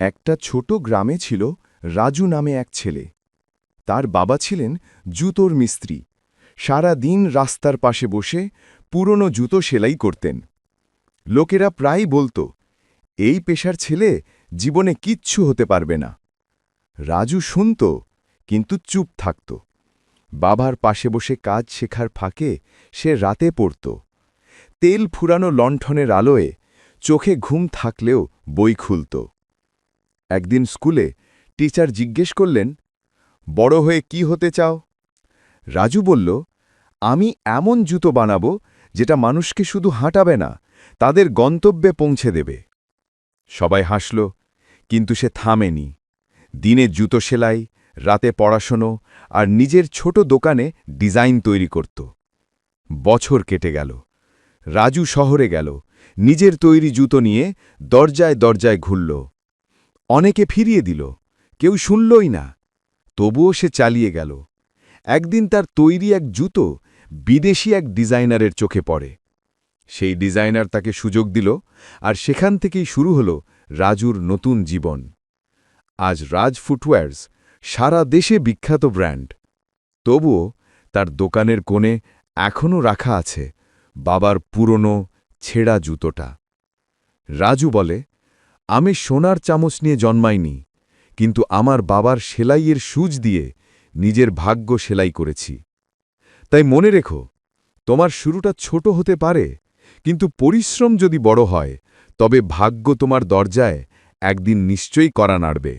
একটা ছোট গ্রামে ছিল রাজু নামে এক ছেলে। তার বাবা ছিলেন জুতোর মিস্ত্রি। সারা দিন রাস্তার পাশে বসে পুরনো জুতো সেলাই করতেন। লোকেরা প্রায়ই বলতো, এই পেশার ছেলে জীবনে কিচ্ছু হতে পারবে না। রাজু শুনত, কিন্তু চুপ থাকত। বাবার পাশে বসে কাজ শেখার ফাঁকে সে রাতে পড়ত। তেল ফুরানো লণ্ঠনের আলোয় চোখে ঘুম থাকলেও বই খুলত। একদিন স্কুলে টিচার জিজ্ঞেস করলেন, বড় হয়ে কি হতে চাও? রাজু বলল, আমি এমন জুতো বানাবো যেটা মানুষকে শুধু হাঁটাবে না, তাদের গন্তব্যে পৌঁছে দেবে। সবাই হাসল, কিন্তু সে থামেনি। দিনে জুতো সেলাই, রাতে পড়াশোনা আর নিজের ছোট দোকানে ডিজাইন তৈরি করত। বছর কেটে গেল। রাজু শহরে গেল, নিজের তৈরি জুতো নিয়ে দরজায় দরজায় ঘুরল। অনেকে ফিরিয়ে দিল, কেউ শুনলই না। তবুও সে চালিয়ে গেল। একদিন তার তৈরি এক জুতো বিদেশি এক ডিজাইনারের চোখে পড়ে। সেই ডিজাইনার তাকে সুযোগ দিল, আর সেখান থেকেই শুরু হল রাজুর নতুন জীবন। আজ রাজ ফুটওয়্যার্স সারা দেশে বিখ্যাত ব্র্যান্ড। তবুও তার দোকানের কোণে এখনও রাখা আছে বাবার পুরনো ছেঁড়া জুতোটা। রাজু বলে, আমি সোনার চামচ নিয়ে জন্মাইনি, কিন্তু আমার বাবার সেলাইয়ের সূচ দিয়ে নিজের ভাগ্য সেলাই করেছি। তাই মনে রেখো, তোমার শুরুটা ছোট হতে পারে, কিন্তু পরিশ্রম যদি বড় হয়, তবে ভাগ্য তোমার দরজায় একদিন নিশ্চয়ই কড়া নাড়বে।